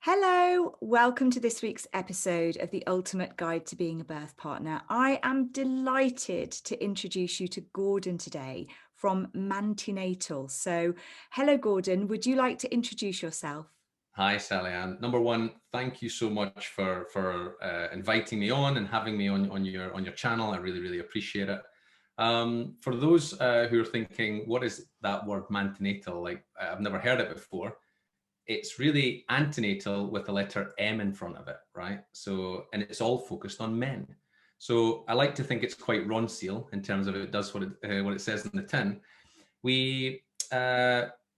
Hello, welcome to this week's episode of The Ultimate Guide to Being a Birth Partner. I am delighted to introduce you to Gordon today from Mantenatal. So, hello Gordon, would you like to introduce yourself? Hi, Sally Ann. Number one, thank you so much for inviting me on and having me on your channel. I really appreciate it. For those who are thinking, what is that word mantenatal? Like, I've never heard it before. It's really antenatal with the letter M in front of it, right? So, and it's all focused on men. So I like to think it's quite Ron Seal in terms of it does what it says in the tin. We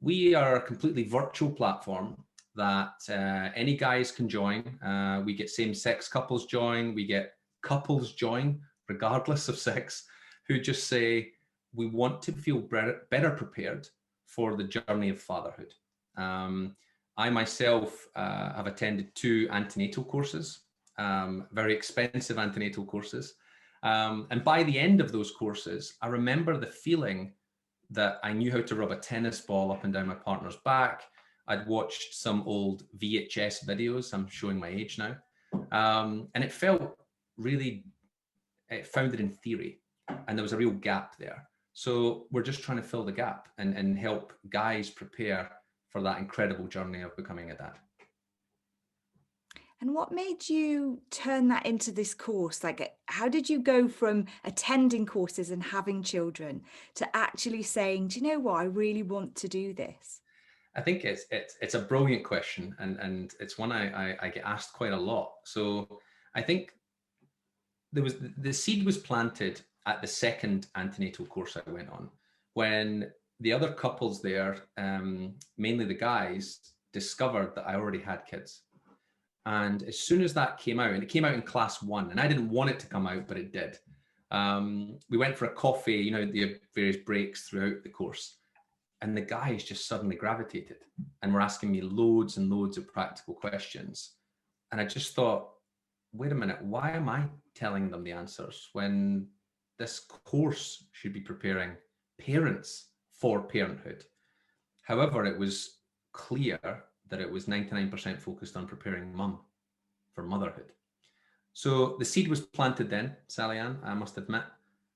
we are a completely virtual platform that any guys can join. We get same-sex couples join. We get couples join regardless of sex, who just say we want to feel better prepared for the journey of fatherhood. I myself have attended 2 antenatal courses, very expensive antenatal courses. And by the end of those courses, I remember the feeling that I knew how to rub a tennis ball up and down my partner's back. I'd watched some old VHS videos. I'm showing my age now. And it felt really founded in theory. And there was a real gap there. So we're just trying to fill the gap and help guys prepare for that incredible journey of becoming a dad. And what made you turn that into this course? Like, how did you go from attending courses and having children to actually saying, do you know what, I really want to do this? I think it's a brilliant question, and it's one I get asked quite a lot. So I think the seed was planted at the second antenatal course I went on, when the other couples there, mainly the guys, discovered that I already had kids. And as soon as that came out, and it came out in class 1, and I didn't want it to come out, but it did. We went for a coffee, the various breaks throughout the course. And the guys just suddenly gravitated and were asking me loads and loads of practical questions. And I just thought, wait a minute, why am I telling them the answers when this course should be preparing parents for parenthood? However, it was clear that it was 99% focused on preparing mum for motherhood. So the seed was planted then, Sally Ann, I must admit.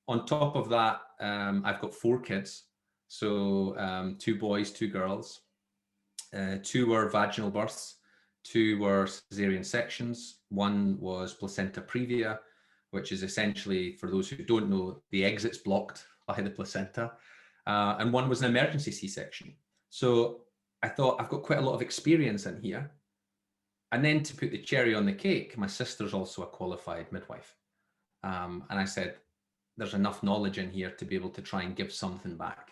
On top of that, I've got 4 kids. So 2 boys, 2 girls. 2 were vaginal births, 2 were cesarean sections. 1 was placenta previa, which is essentially, for those who don't know, the exit's blocked by the placenta. And 1 was an emergency C-section. So I thought, I've got quite a lot of experience in here. And then to put the cherry on the cake, my sister's also a qualified midwife. And I said, there's enough knowledge in here to be able to try and give something back.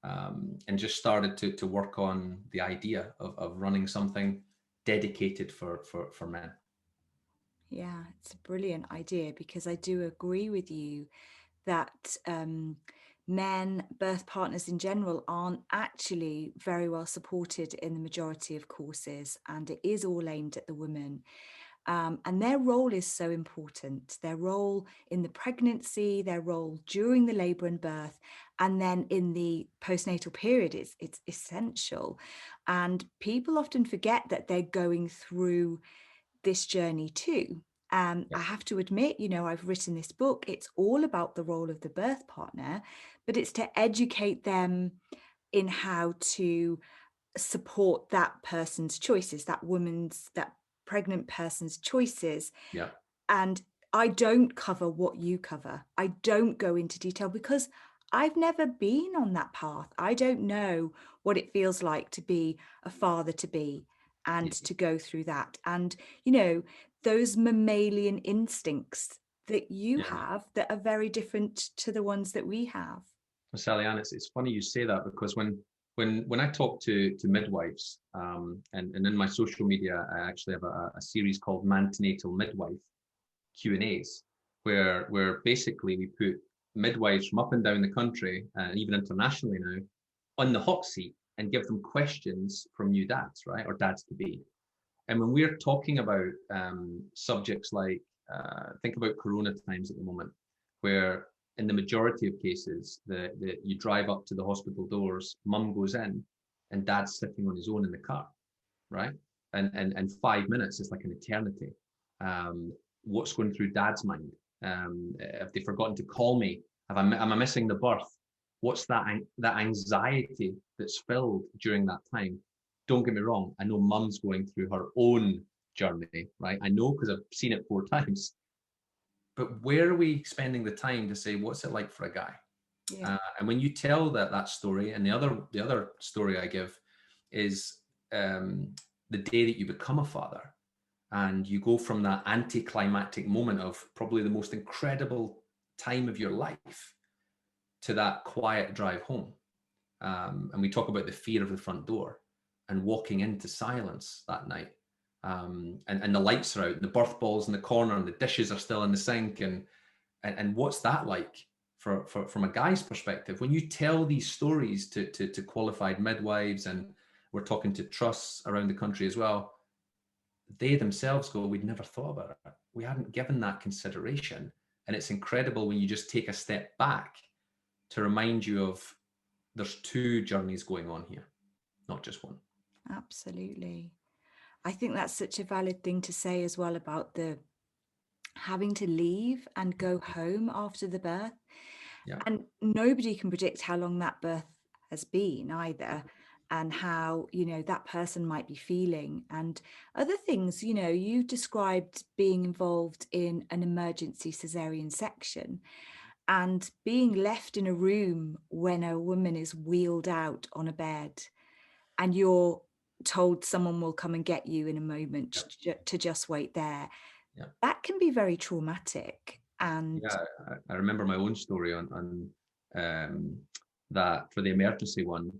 And just started to work on the idea of running something dedicated for men. Yeah, it's a brilliant idea, because I do agree with you that men, birth partners in general, aren't actually very well supported in the majority of courses, and it is all aimed at the women. And their role is so important. Their role in the pregnancy, their role during the labour and birth, and then in the postnatal period it's essential. And people often forget that they're going through this journey too. I have to admit, I've written this book. It's all about the role of the birth partner, but it's to educate them in how to support that person's choices, that pregnant person's choices. Yeah. And I don't cover what you cover. I don't go into detail because I've never been on that path. I don't know what it feels like to be a father to be and to go through that. And, those mammalian instincts that you Yeah. have that are very different to the ones that we have. Well, Sally Ann, it's funny you say that, because when I talk to midwives, and in my social media, I actually have a series called Mantenatal Midwife Q&As, where basically we put midwives from up and down the country, and even internationally now, on the hot seat and give them questions from new dads, right, or dads to be. And when we're talking about subjects like, think about Corona times at the moment, where in the majority of cases, you drive up to the hospital doors, mum goes in, and dad's sitting on his own in the car, right? and 5 minutes is like an eternity. What's going through dad's mind? Have they forgotten to call me? Am I missing the birth? What's that anxiety that's filled during that time? Don't get me wrong, I know mum's going through her own journey, right? I know because I've seen it 4 times. But where are we spending the time to say, what's it like for a guy? Yeah. And when you tell that story, and the other story I give is the day that you become a father, and you go from that anticlimactic moment of probably the most incredible time of your life to that quiet drive home. And we talk about the fear of the front door and walking into silence that night. And the lights are out, and the birth ball's in the corner, and the dishes are still in the sink. And what's that like from a guy's perspective? When you tell these stories to qualified midwives, and we're talking to trusts around the country as well, they themselves go, we'd never thought about it. We hadn't given that consideration. And it's incredible when you just take a step back to remind you of there's two journeys going on here, not just one. Absolutely. I think that's such a valid thing to say as well about the having to leave and go home after the birth. Yeah. And nobody can predict how long that birth has been either, and how, that person might be feeling. And other things, you described being involved in an emergency cesarean section and being left in a room when a woman is wheeled out on a bed and you're told someone will come and get you in a moment, to just wait there. Yeah. That can be very traumatic. And Yeah, I remember my own story on that for the emergency one.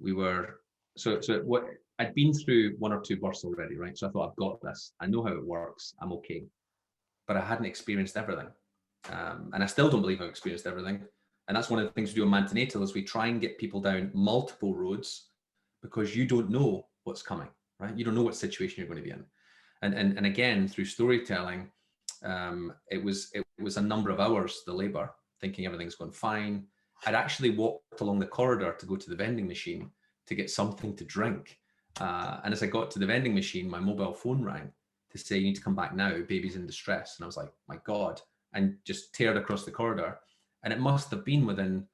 We were so what I'd been through one or two births already, right? So I thought, I've got this. I know how it works. I'm okay. But I hadn't experienced everything, and I still don't believe I've experienced everything. And that's one of the things we do in Mantenatal is we try and get people down multiple roads, because you don't know what's coming, right? You don't know what situation you're going to be in. And again, through storytelling, it was a number of hours, the labor, thinking everything's going fine. I'd actually walked along the corridor to go to the vending machine to get something to drink. And as I got to the vending machine, my mobile phone rang to say, you need to come back now, baby's in distress. And I was like, my God, and just teared across the corridor. And it must have been within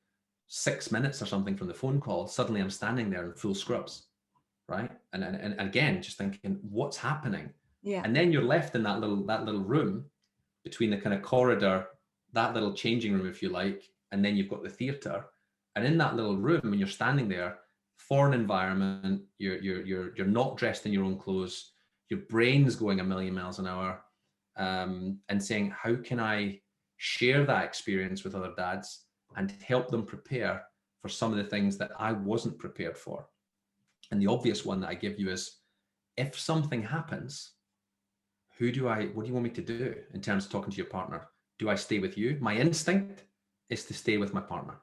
6 minutes or something from the phone call, suddenly I'm standing there in full scrubs, right? And again, just thinking, what's happening? yeah, And then you're left in that little room between the kind of corridor, that little changing room, if you like, and then you've got the theatre. And in that little room, when you're standing there, foreign environment, you're not dressed in your own clothes, your brain's going a million miles an hour, and saying, how can I share that experience with other dads and help them prepare for some of the things that I wasn't prepared for? And the obvious one that I give you is, if something happens, what do you want me to do in terms of talking to your partner? Do I stay with you? My instinct is to stay with my partner,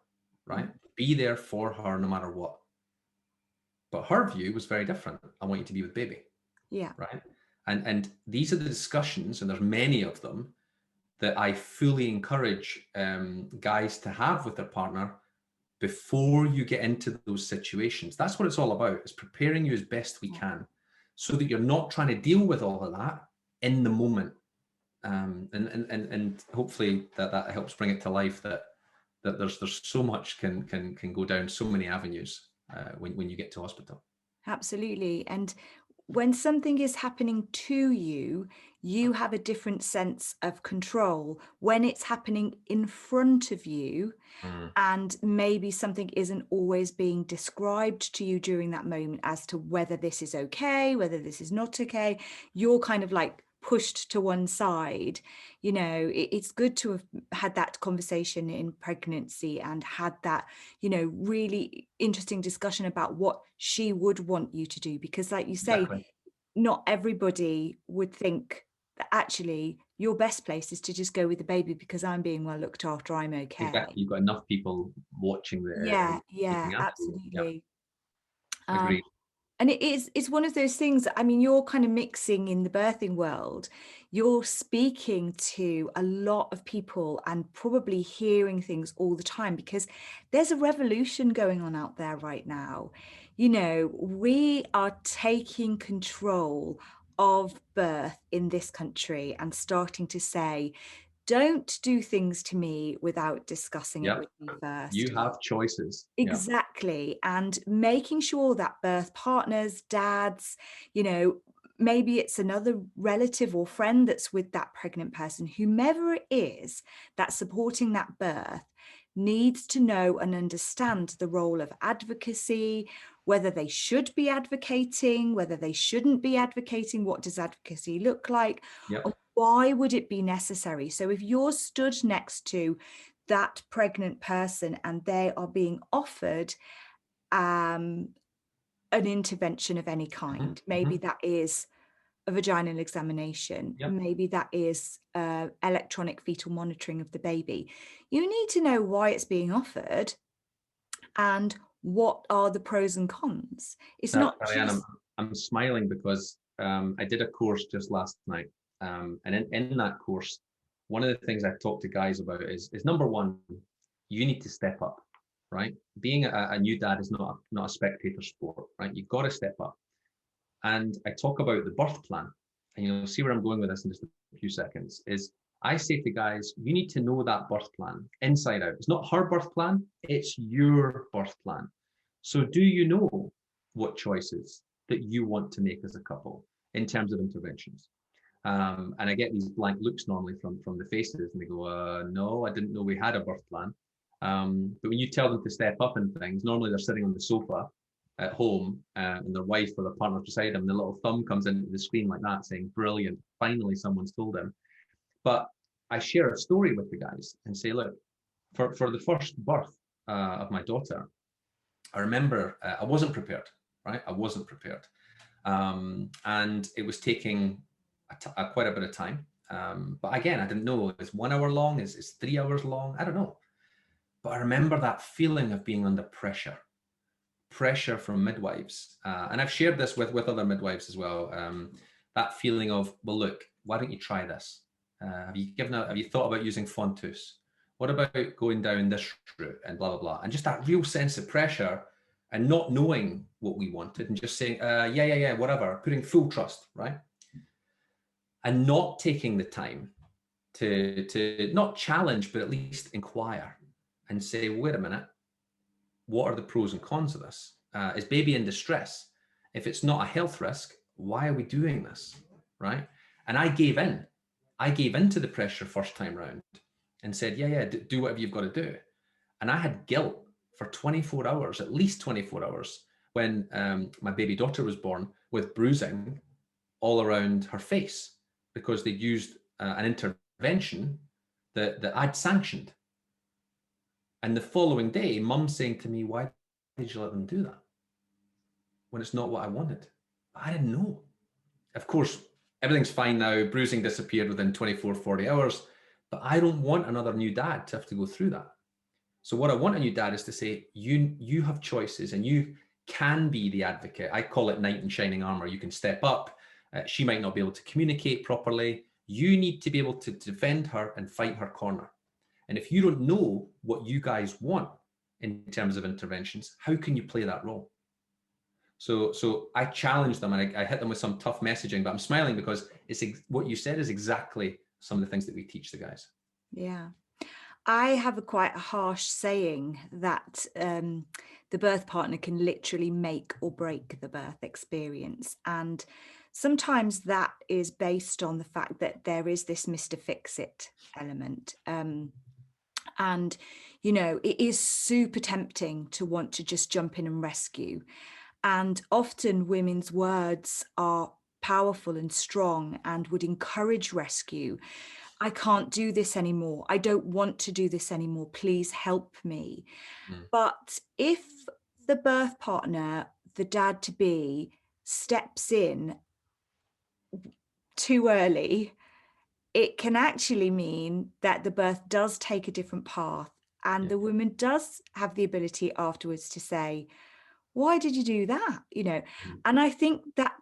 right? Be there for her no matter what. But her view was very different. I want you to be with baby, yeah, right? And these are the discussions, and there's many of them, that I fully encourage guys to have with their partner before you get into those situations. That's what it's all about, is preparing you as best we can, so that you're not trying to deal with all of that in the moment. And hopefully that helps bring it to life, that there's so much can go down so many avenues when you get to hospital. absolutely. And when something is happening to you, you have a different sense of control. When it's happening in front of you, Mm. and maybe something isn't always being described to you during that moment as to whether this is okay, whether this is not okay, you're kind of like pushed to one side. It's good to have had that conversation in pregnancy and had that, really interesting discussion about what she would want you to do, because like you say, Exactly. not everybody would think that actually your best place is to just go with the baby because I'm being well looked after, I'm okay. Exactly. You've got enough people watching Yeah, yeah, looking after you. Yeah, absolutely. Um, agreed. And it's one of those things, I mean, you're kind of mixing in the birthing world. You're speaking to a lot of people and probably hearing things all the time, because there's a revolution going on out there right now. You know, we are taking control of birth in this country and starting to say, don't do things to me without discussing it Yep. with me first. You have choices. Yeah. Exactly. And making sure that birth partners, dads, you know, maybe it's another relative or friend that's with that pregnant person, whomever it is that's supporting that birth, needs to know and understand the role of advocacy, whether they should be advocating, whether they shouldn't be advocating, what does advocacy look like, Yep. or why would it be necessary? So if you're stood next to that pregnant person and they are being offered an intervention of any Hmm. kind, Hmm. maybe that is a vaginal examination, Yep. maybe that is electronic fetal monitoring of the baby, you need to know why it's being offered and what are the pros and cons. It's not Ariane, just I'm smiling because I did a course just last night. And in that course, one of the things I talk to guys about is number one, you need to step up, right? Being a new dad is not a spectator sport, right? You've got to step up. And I talk about the birth plan, and you'll see where I'm going with this in just a few seconds. Is I say to guys, you need to know that birth plan inside out. It's not her birth plan, it's your birth plan. So do you know what choices that you want to make as a couple in terms of interventions? And I get these blank looks normally from the faces, and they go, "No, I didn't know we had a birth plan." But when you tell them to step up in things, normally they're sitting on the sofa at home, and their wife or their partner beside them, and the little thumb comes into the screen like that, saying, "Brilliant! Finally, someone's told him." But I share a story with the guys and say, "Look, for the first birth of my daughter, I remember I wasn't prepared, right? I wasn't prepared. And it was taking quite a bit of time. But again, I didn't know, is 1 hour long, is 3 hours long? I don't know. But I remember that feeling of being under pressure from midwives. And I've shared this with other midwives as well. That feeling of, well, look, why don't you try this? Have you thought about using Fontus? What about going down this route and blah, blah, blah. And just that real sense of pressure and not knowing what we wanted and just saying, yeah, whatever, putting full trust, right? And not taking the time to not challenge, but at least inquire and say, wait a minute, what are the pros and cons of this? Is baby in distress? If it's not a health risk, why are we doing this, right? And I gave in. I gave into the pressure first time round and said, yeah, do whatever you've got to do. And I had guilt for 24 hours, at least 24 hours, when my baby daughter was born with bruising all around her face because they used an intervention that I'd sanctioned. And the following day, mum saying to me, why did you let them do that when it's not what I wanted? I didn't know. Of course, everything's fine now. Bruising disappeared within 24, 40 hours. But I don't want another new dad to have to go through that. So what I want a new dad is to say, you have choices and you can be the advocate. I call it knight in shining armor. You can step up. She might not be able to communicate properly. You need to be able to defend her and fight her corner. And if you don't know what you guys want in terms of interventions, how can you play that role? So I challenge them and I hit them with some tough messaging, but I'm smiling because it's what you said is exactly some of the things that we teach the guys. Yeah. I have a quite harsh saying that the birth partner can literally make or break the birth experience. And sometimes that is based on the fact that there is this Mr. Fix-It element. And, you know, it is super tempting to want to just jump in and rescue. And often women's words are powerful and strong and would encourage rescue. I can't do this anymore. I don't want to do this anymore. Please help me. Mm. But if the birth partner, the dad to be, steps in too early, it can actually mean that the birth does take a different path. And Yeah. the woman does have the ability afterwards to say, why did you do that? Mhm. And I think that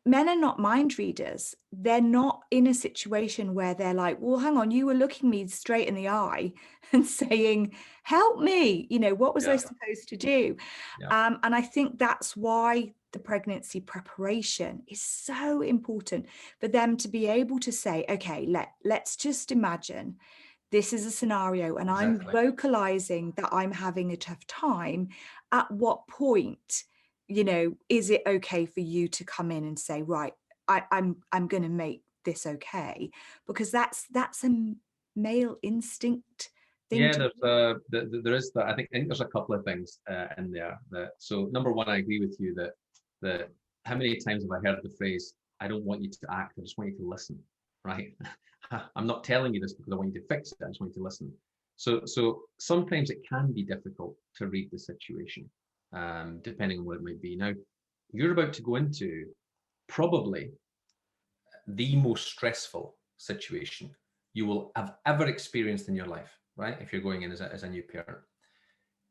men are not mind readers. They're not in a situation where they're like, well, hang on, you were looking me straight in the eye and saying, help me. What was I Yeah, supposed to do? yeah, And I think that's why the pregnancy preparation is so important, for them to be able to say, okay, let's just imagine this is a scenario and I'm exactly. vocalizing that I'm having a tough time. At what point, is it okay for you to come in and say, right, I'm going to make this okay? Because that's a male instinct thing Yeah, to there's do. there is that. I think there's a couple of things in there. That so number one, I agree with you that how many times have I heard the phrase, "I don't want you to act, I just want you to listen," right? I'm not telling you this because I want you to fix it. I just want you to listen. So sometimes it can be difficult to read the situation, depending on what it might be. Now, you're about to go into probably the most stressful situation you will have ever experienced in your life, right? If you're going in as a new parent.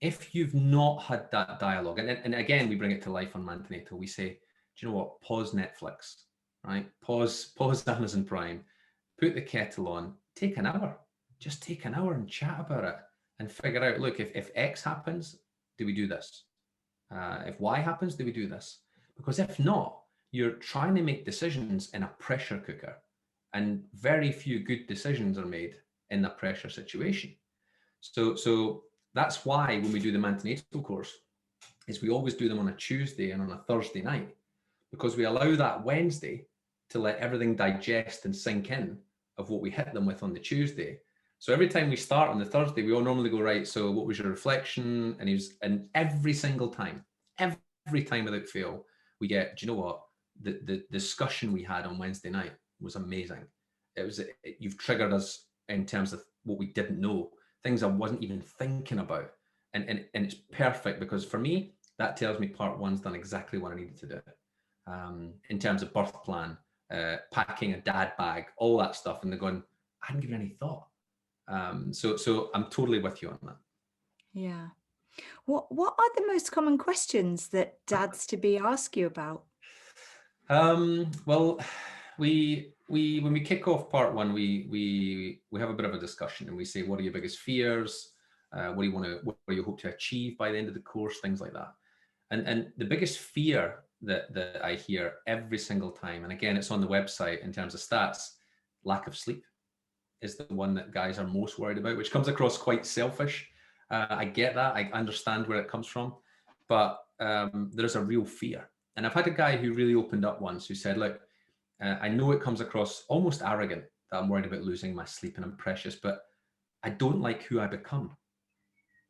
If you've not had that dialogue, and again, we bring it to life on Mantenatal, we say, do you know what? Pause Netflix, right? Pause Amazon Prime, put the kettle on, take an hour, just take an hour and chat about it and figure out, look, if X happens, do we do this? If Y happens, do we do this? Because if not, you're trying to make decisions in a pressure cooker, and very few good decisions are made in a pressure situation. So that's why when we do the Mantenatal course, is we always do them on a Tuesday and on a Thursday night, because we allow that Wednesday to let everything digest and sink in of what we hit them with on the Tuesday. So every time we start on the Thursday, we all normally go, right, so what was your reflection? And every single time, every time without fail, we get, do you know what? The discussion we had on Wednesday night was amazing. You've triggered us in terms of what we didn't know, things I wasn't even thinking about. And it's perfect, because for me, that tells me part one's done exactly what I needed to do, in terms of birth plan, packing a dad bag, all that stuff. And they're going, I hadn't given any thought. So I'm totally with you on that. Yeah. What are the most common questions that dads to be ask you about? Well, we when we kick off part one, we have a bit of a discussion and we say, what are your biggest fears? What do you hope to achieve by the end of the course? Things like that. And the biggest fear that I hear every single time, and again, it's on the website in terms of stats, lack of sleep is the one that guys are most worried about, which comes across quite selfish. I get that. I understand where it comes from, but there's a real fear. And I've had a guy who really opened up once, who said, look, I know it comes across almost arrogant that I'm worried about losing my sleep and I'm precious, but I don't like who I become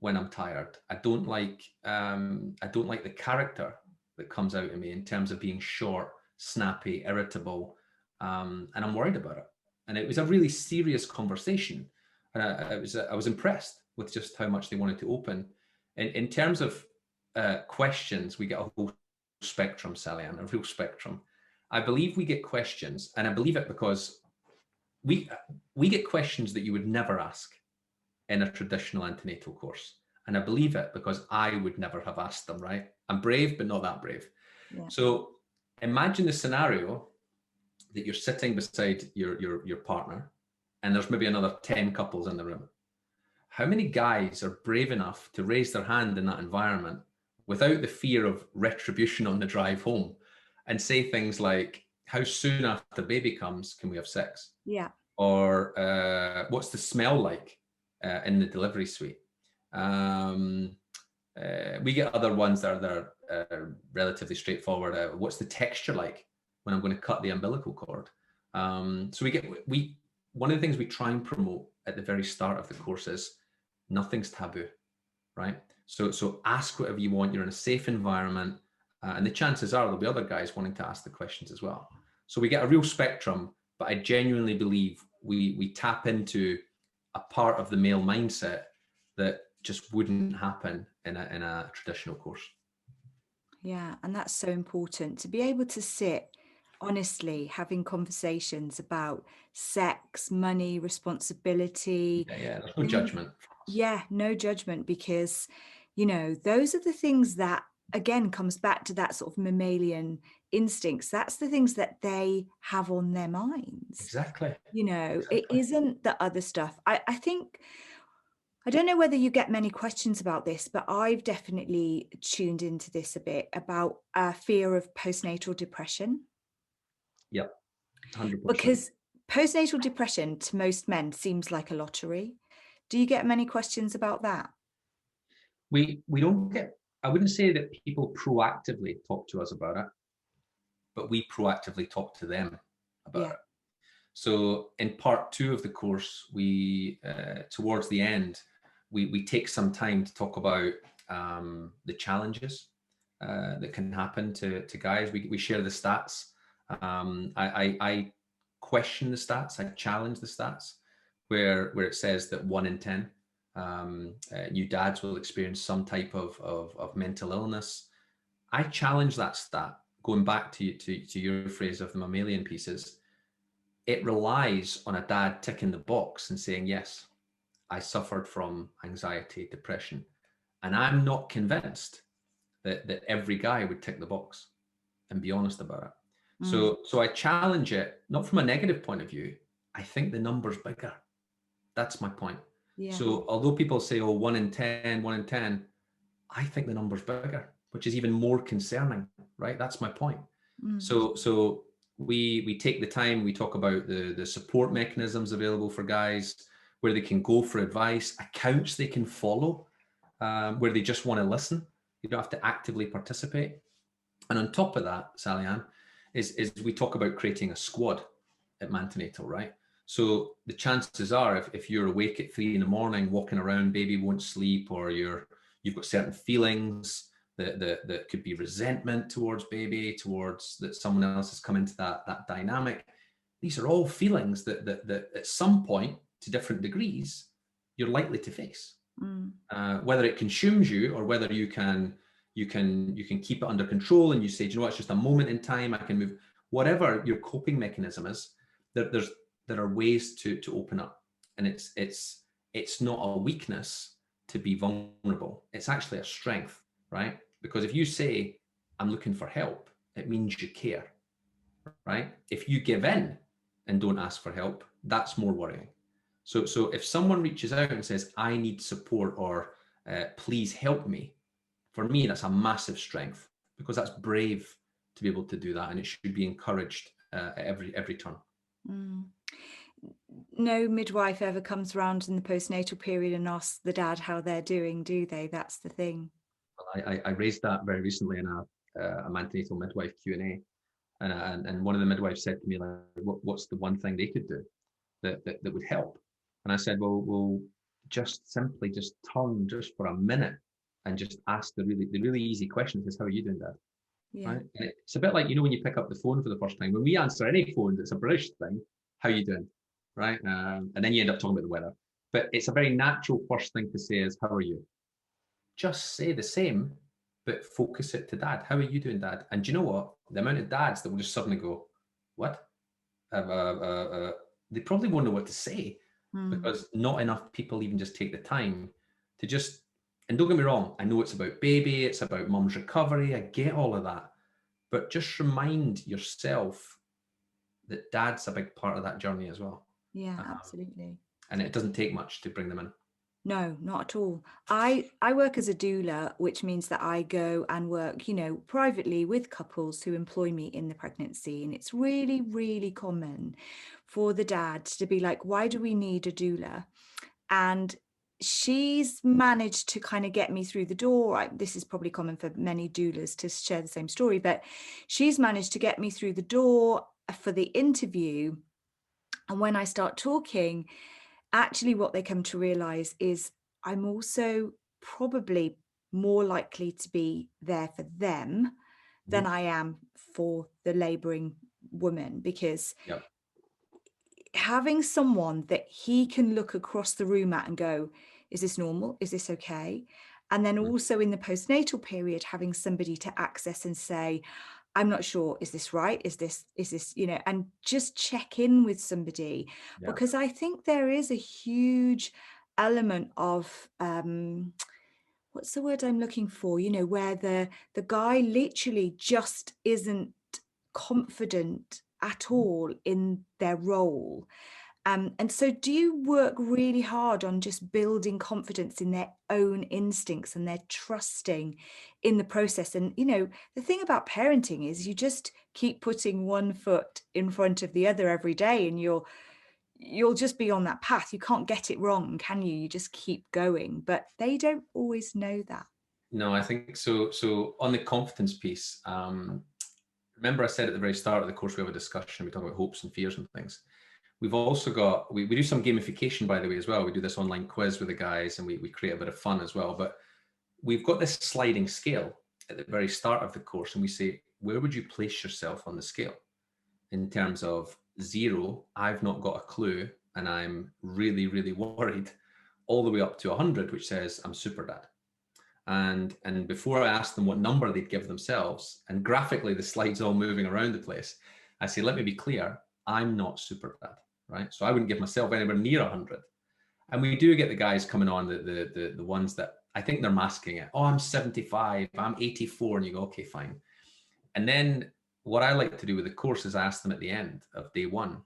when I'm tired. I don't like the character that comes out of me in terms of being short, snappy, irritable, and I'm worried about it. And it was a really serious conversation. I was impressed with just how much they wanted to open. In terms of questions, we get a whole spectrum, Sally-Ann, a real spectrum. I believe we get questions, and I believe it because we we get questions that you would never ask in a traditional antenatal course. And I believe it because I would never have asked them, right? I'm brave, but not that brave. Yeah. So imagine the scenario that you're sitting beside your partner and there's maybe another 10 couples in the room. How many guys are brave enough to raise their hand in that environment without the fear of retribution on the drive home and say things like, how soon after baby comes can we have sex? Yeah. Or what's the smell like in the delivery suite? Um, we get other ones that are relatively straightforward. What's the texture like when I'm going to cut the umbilical cord? So we one of the things we try and promote at the very start of the course is nothing's taboo, right? So ask whatever you want. You're in a safe environment, and the chances are there'll be other guys wanting to ask the questions as well. So we get a real spectrum, but I genuinely believe we tap into a part of the male mindset that just wouldn't happen in a traditional course. Yeah, and that's so important to be able to sit honestly having conversations about sex, money, responsibility, Yeah, there's no things. judgment. Yeah, no judgment, because You know, those are the things that, again, comes back to that sort of mammalian instincts. That's the things that they have on their minds. Exactly. You know, it Exactly. isn't the other stuff. I think, I don't know whether you get many questions about this, but I've definitely tuned into this a bit about fear of postnatal depression, Yep. 100%. because postnatal depression to most men seems like a lottery. Do you get many questions about that? We don't get, I wouldn't say that people proactively talk to us about it, but we proactively talk to them about Yeah. it. So in part two of the course, we towards the end, we take some time to talk about the challenges that can happen to guys. We share the stats. I question the stats. I challenge the stats where it says that 1 in 10 new dads will experience some type of mental illness. I challenge that stat. Going back to your phrase of the mammalian pieces, it relies on a dad ticking the box and saying, yes, I suffered from anxiety, depression. And I'm not convinced that every guy would tick the box and be honest about it. Mm. So I challenge it, not from a negative point of view. I think the number's bigger. That's my point. Yeah. So although people say, oh, 1 in 10, 1 in 10, I think the number's bigger, which is even more concerning, right? That's my point. Mm. So we take the time, we talk about the support mechanisms available for guys, where they can go for advice, accounts they can follow, where they just want to listen. You don't have to actively participate. And on top of that, Sally Ann, is we talk about creating a squad at Mantenatal, right? So the chances are, if you're awake at 3 in the morning, walking around, baby won't sleep, or you've got certain feelings that could be resentment towards baby, towards that someone else has come into that dynamic. These are all feelings that at some point, to different degrees, you're likely to face. Mm. Whether it consumes you or whether you can keep it under control and you say, do you know what, it's just a moment in time, I can move. Whatever your coping mechanism is, there are ways to open up, and it's not a weakness to be vulnerable. It's actually a strength, right? Because if you say, I'm looking for help, it means you care, right? If you give in and don't ask for help, that's more worrying. So if someone reaches out and says, I need support, or please help me, for me, that's a massive strength, because that's brave to be able to do that, and it should be encouraged at every turn. Mm. No midwife ever comes around in the postnatal period and asks the dad how they're doing, do they? That's the thing. I raised that very recently in a Mantenatal midwife Q&A, and one of the midwives said to me, like, what's the one thing they could do that would help? And I said, well, just simply just turn just for a minute and just ask the really easy question. Is, how are you doing, Dad? Yeah. Right? And it's a bit like, when you pick up the phone for the first time. When we answer any phone, it's a British thing. How are you doing? Right? And then you end up talking about the weather. But it's a very natural first thing to say is, how are you? Just say the same, but focus it to Dad. How are you doing, Dad? And do you know what? The amount of dads that will just suddenly go, what? They probably won't know what to say, Mm. because not enough people even just take the time to just, and don't get me wrong, I know it's about baby, it's about mum's recovery, I get all of that, but just remind yourself that dad's a big part of that journey as well. Yeah, Um, absolutely. and it doesn't take much to bring them in. No, not at all. I work as a doula, which means that I go and work, privately with couples who employ me in the pregnancy. And it's really, really common for the dad to be like, why do we need a doula? And she's managed to kind of get me through the door. This is probably common for many doulas to share the same story, but she's managed to get me through the door for the interview. And when I start talking, actually what they come to realize is I'm also probably more likely to be there for them Mm-hmm. than I am for the laboring woman, because Yep. having someone that he can look across the room at and go, is this normal? Is this okay? And then Mm-hmm. also in the postnatal period, having somebody to access and say, I'm not sure, is this right? Is this, and just check in with somebody, Yeah. because I think there is a huge element of, what's the word I'm looking for? You know, where the guy literally just isn't confident at all in their role. And so do you work really hard on just building confidence in their own instincts and their trusting in the process? And, you know, the thing about parenting is you just keep putting one foot in front of the other every day, and you'll just be on that path. You can't get it wrong, can you? You just keep going. But they don't always know that. No, I think so. So on the confidence piece, remember I said at the very start of the course we have a discussion, we talk about hopes and fears and things. We've also got, we do some gamification, by the way, as well. We do this online quiz with the guys, and we create a bit of fun as well. But we've got this sliding scale at the very start of the course, and we say, where would you place yourself on the scale? In terms of 0, I've not got a clue, and I'm really, really worried, all the way up to 100, which says I'm super dad. And before I ask them what number they'd give themselves, and graphically the slide's all moving around the place, I say, let me be clear, I'm not super dad, right? So I wouldn't give myself anywhere near 100. And we do get the guys coming on, the ones that I think they're masking it. Oh, I'm 75, I'm 84, and you go, okay, fine. And then what I like to do with the course is ask them at the end of day 1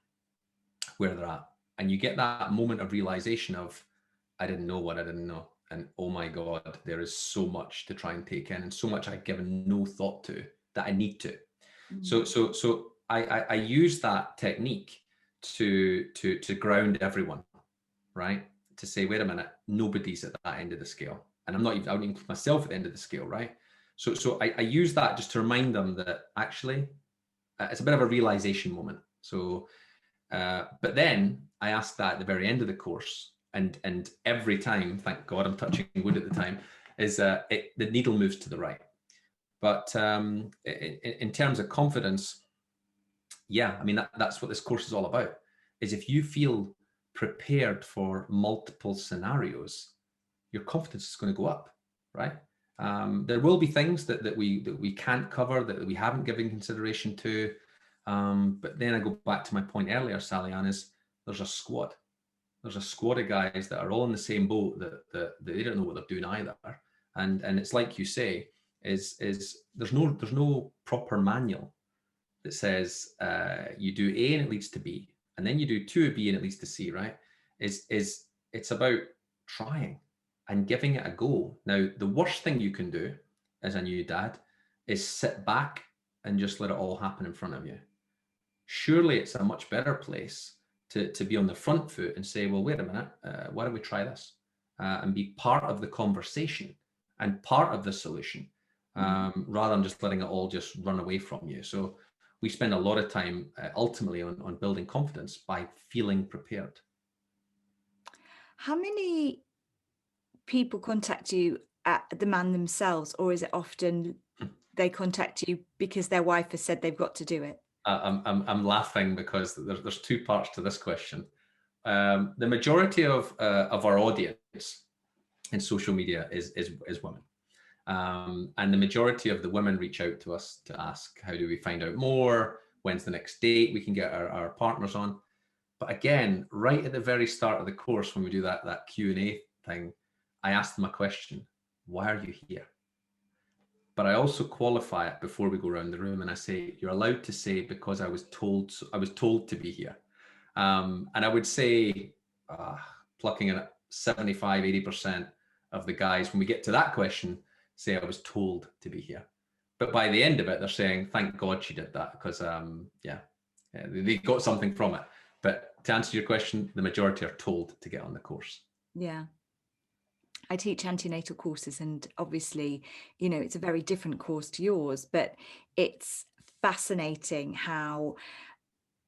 where they're at. And you get that moment of realization of, I didn't know what I didn't know. And oh my God, there is so much to try and take in, and so much I've given no thought to that I need to. Mm. So I use that technique to ground everyone, right? To say, wait a minute, nobody's at that end of the scale. And I wouldn't include myself at the end of the scale, right? So I use that just to remind them that actually it's a bit of a realization moment. So, but then I ask that at the very end of the course, and every time, thank God I'm touching wood at the time, is the needle moves to the right. But in terms of confidence, yeah, I mean, that's what this course is all about, is if you feel prepared for multiple scenarios, your confidence is going to go up, right? There will be things that we can't cover, that we haven't given consideration to. But then I go back to my point earlier, Sally Ann, is there's a squad. There's a squad of guys that are all in the same boat, that they don't know what they're doing either. And it's like you say, is there's no proper manual that says you do A and it leads to B, and then you do 2B and it leads to C, right? It's about trying and giving it a go. Now, the worst thing you can do as a new dad is sit back and just let it all happen in front of you. Surely it's a much better place to be on the front foot and say, well, wait a minute, why don't we try this? And be part of the conversation and part of the solution, rather than just letting it all just run away from you. So we spend a lot of time ultimately on building confidence by feeling prepared. How many people contact you at the man themselves, or is it often they contact you because their wife has said they've got to do it? I'm laughing because there's 2 parts to this question. The majority of our audience in social media is women. And the majority of the women reach out to us to ask, how do we find out more? When's the next date we can get our partners on? But again, right at the very start of the course, when we do that Q&A thing, I ask them a question: why are you here? But I also qualify it before we go around the room, and I say, you're allowed to say, because I was told to be here. And I would say, plucking in at 75, 80% of the guys, when we get to that question, say, I was told to be here. But by the end of it, they're saying, thank God she did that, because they got something from it. But to answer your question, the majority are told to get on the course. Yeah. I teach antenatal courses, and obviously, you know, it's a very different course to yours, but it's fascinating how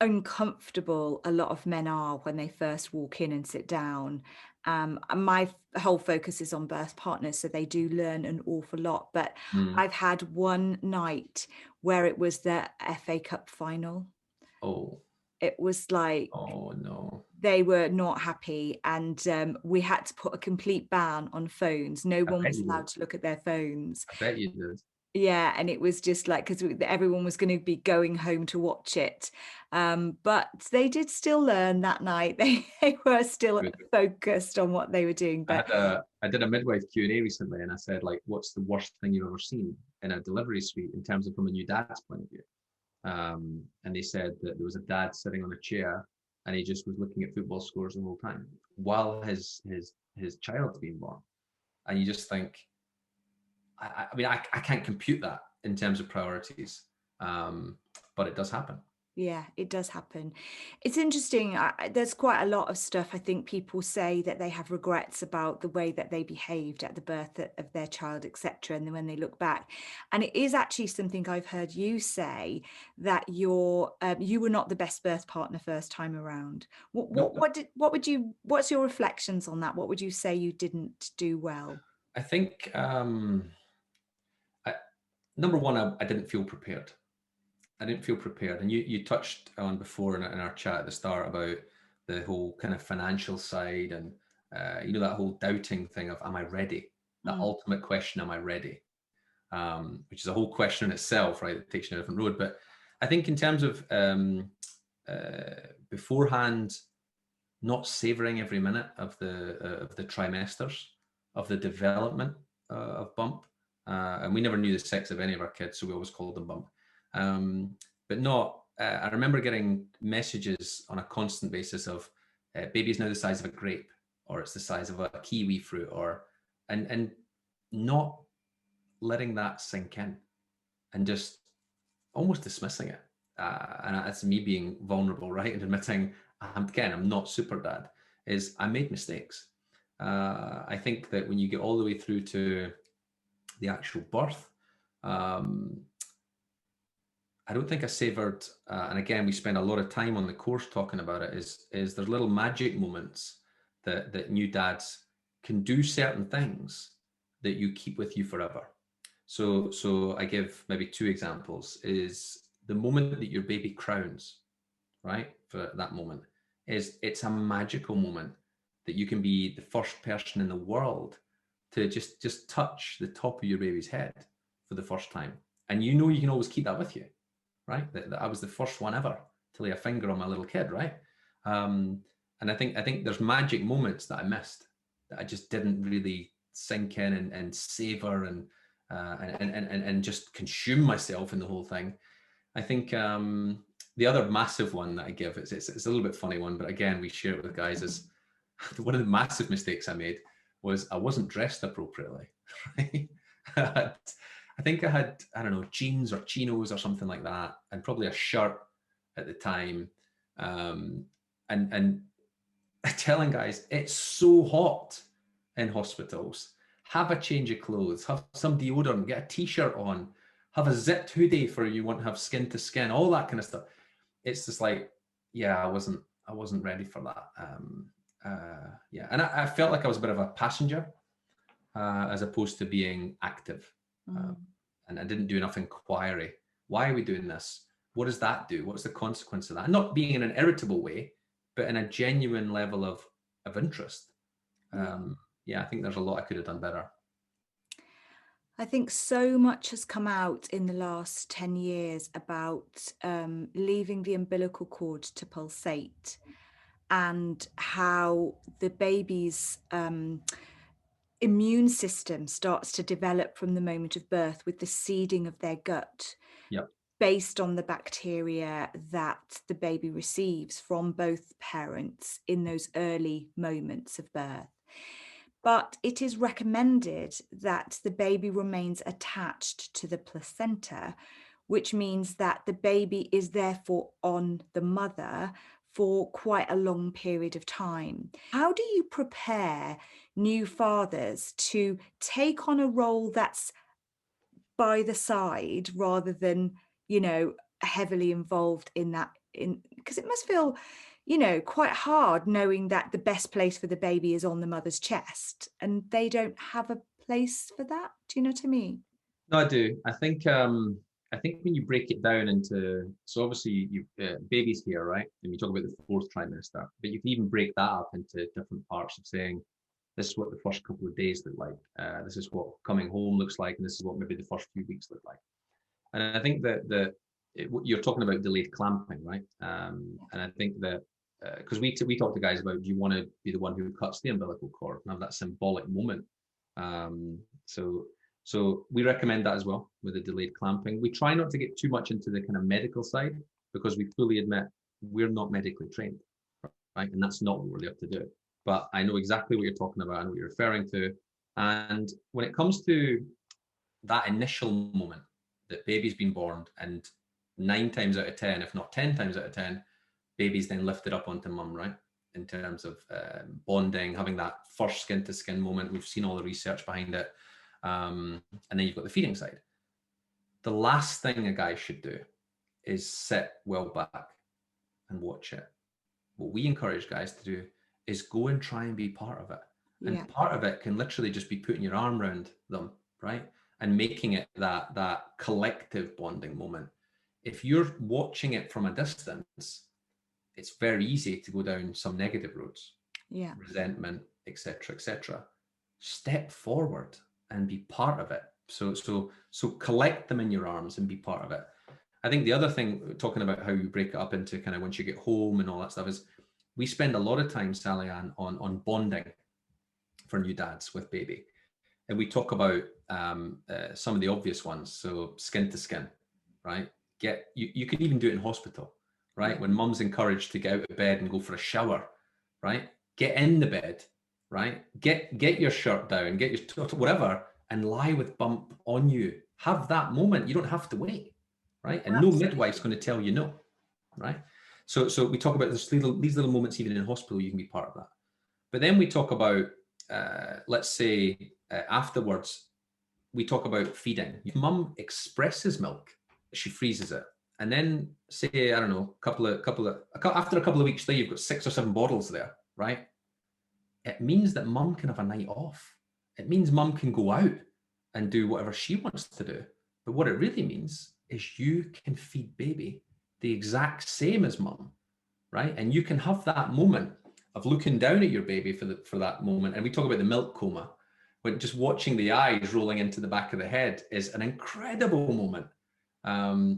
uncomfortable a lot of men are when they first walk in and sit down. My whole focus is on birth partners, so they do learn an awful lot. But I've had one night where it was the FA Cup final. Oh. It was like, oh no. They were not happy, and we had to put a complete ban on phones. No I one bet was you did. allowed to look at their phones. I bet you did. Yeah, and it was just like, because everyone was going to be going home to watch it. But they did still learn that night. They were still Good. focused on what they were doing. But I did a midwife Q&A recently, and I said, like, what's the worst thing you've ever seen in a delivery suite in terms of from a new dad's point of view? And they said that there was a dad sitting on a chair, and he just was looking at football scores the whole time while his child's being born. And you just think, I mean, I can't compute that in terms of priorities, but it does happen. yeah, it does happen. It's interesting. There's quite a lot of stuff. I think people say that they have regrets about the way that they behaved at the birth of their child, etc. And then when they look back, and it is actually something I've heard you say, that you were not the best birth partner first time around. Nope. What's your reflections on that? What would you say you didn't do well? I think I, number one, I didn't feel prepared. I didn't feel prepared. And you touched on before in our chat at the start about the whole kind of financial side and that whole doubting thing of, am I ready? That Mm, ultimate question, am I ready? Which is a whole question in itself, right? It takes you on a different road. But I think in terms of beforehand, not savoring every minute of the trimesters of the development of Bump, and we never knew the sex of any of our kids, so we always called them Bump. But not. I remember getting messages on a constant basis of baby is now the size of a grape, or it's the size of a kiwi fruit, or and not letting that sink in, and just almost dismissing it. And that's me being vulnerable, right? And admitting, I'm not super dad, is I made mistakes. I think that when you get all the way through to the actual birth, um, I don't think I savored, and again, we spend a lot of time on the course talking about it, is there's little magic moments that new dads can do certain things that you keep with you forever. So I give maybe two examples. Is the moment that your baby crowns, right? For that moment, it's a magical moment that you can be the first person in the world to just touch the top of your baby's head for the first time, and you can always keep that with you, right? That I was the first one ever to lay a finger on my little kid, right? Um, and I think there's magic moments that I missed, that I just didn't really sink in and savor and just consume myself in the whole thing. I think the other massive one that I give, it's a little bit funny one, but again, we share it with guys, is one of the massive mistakes I made was I wasn't dressed appropriately. Right? I think I had, I don't know, jeans or chinos or something like that, and probably a shirt at the time. Um, and telling guys, it's so hot in hospitals. Have a change of clothes, have some deodorant, get a t-shirt on, have a zipped hoodie for you want to have skin to skin, all that kind of stuff. It's just like, yeah, I wasn't ready for that. Yeah, and I felt like I was a bit of a passenger as opposed to being active, mm. and I didn't do enough inquiry. Why are we doing this? What does that do? What's the consequence of that? And not being in an irritable way, but in a genuine level of interest. Yeah. Yeah, I think there's a lot I could have done better. I think so much has come out in the last 10 years about leaving the umbilical cord to pulsate, and how the baby's immune system starts to develop from the moment of birth with the seeding of their gut, Yep. based on the bacteria that the baby receives from both parents in those early moments of birth. But it is recommended that the baby remains attached to the placenta, which means that the baby is therefore on the mother for quite a long period of time. How do you prepare new fathers to take on a role that's by the side rather than, heavily involved in that? Because it must feel, quite hard knowing that the best place for the baby is on the mother's chest and they don't have a place for that. Do you know what I mean? No, I do. I think when you break it down into, so obviously you babies here, right? And we talk about the fourth trimester, but you can even break that up into different parts of saying This is what the first couple of days look like. This is what coming home looks like, and this is what maybe the first few weeks look like. And I think that you're talking about delayed clamping, right? And I think that because we talk to guys about, do you want to be the one who cuts the umbilical cord and have that symbolic moment? Um, so so we recommend that as well with the delayed clamping. We try not to get too much into the kind of medical side because we fully admit we're not medically trained, right? And that's not what we're there to do. But I know exactly what you're talking about and what you're referring to. And when it comes to that initial moment that baby's been born, and 9 times out of 10, if not 10 times out of 10, baby's then lifted up onto mum, right? In terms of bonding, having that first skin to skin moment. We've seen all the research behind it. And then you've got the feeding side. The last thing a guy should do is sit well back and watch it. What we encourage guys to do is go and try and be part of it. Yeah. And part of it can literally just be putting your arm around them, right? And making it that collective bonding moment. If you're watching it from a distance, it's very easy to go down some negative roads, Yeah. resentment, etc., etc. Step forward and be part of it. So collect them in your arms and be part of it. I think the other thing, talking about how you break it up into kind of once you get home and all that stuff, is we spend a lot of time, Sally Ann, on bonding for new dads with baby. And we talk about some of the obvious ones. So skin to skin, right? You can even do it in hospital, right? Yeah. When mum's encouraged to get out of bed and go for a shower, right? Get in the bed, right? Get your shirt down, get your whatever, and lie with bump on you. Have that moment. You don't have to wait, right? And no midwife's Absolutely. going to tell you no, right? So we talk about these little moments even in hospital. You can be part of that. But then we talk about, let's say, afterwards, we talk about feeding. Mum expresses milk, she freezes it, and then say, I don't know, after a couple of weeks there, you've got 6 or 7 bottles there, right? It means that mum can have a night off. It means mum can go out and do whatever she wants to do. But what it really means is you can feed baby the exact same as mum, right? And you can have that moment of looking down at your baby for that moment. And we talk about the milk coma, when just watching the eyes rolling into the back of the head is an incredible moment.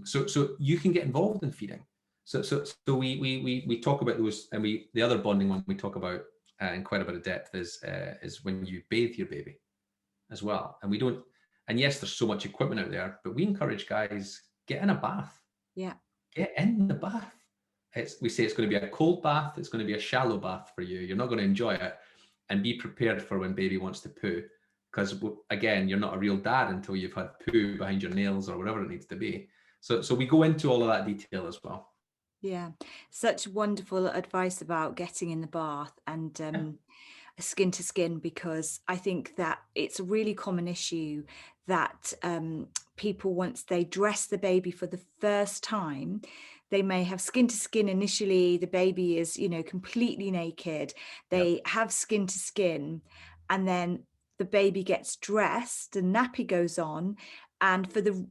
So you can get involved in feeding. So we talk about those, and the other bonding one we talk about in quite a bit of depth is when you bathe your baby as well. And we don't, and yes, there's so much equipment out there, but we encourage guys, get in a bath, Yeah. get in the bath. We say it's going to be a cold bath, it's going to be a shallow bath for you. You're not going to enjoy it, and be prepared for when baby wants to poo. Because again, you're not a real dad until you've had poo behind your nails or whatever it needs to be. So we go into all of that detail as well. Yeah. Such wonderful advice about getting in the bath and Yeah. skin to skin, because I think that it's a really common issue that people, once they dress the baby for the first time, they may have skin to skin initially. The baby is, completely naked. Yep. They have skin to skin, and then the baby gets dressed, the nappy goes on. And for the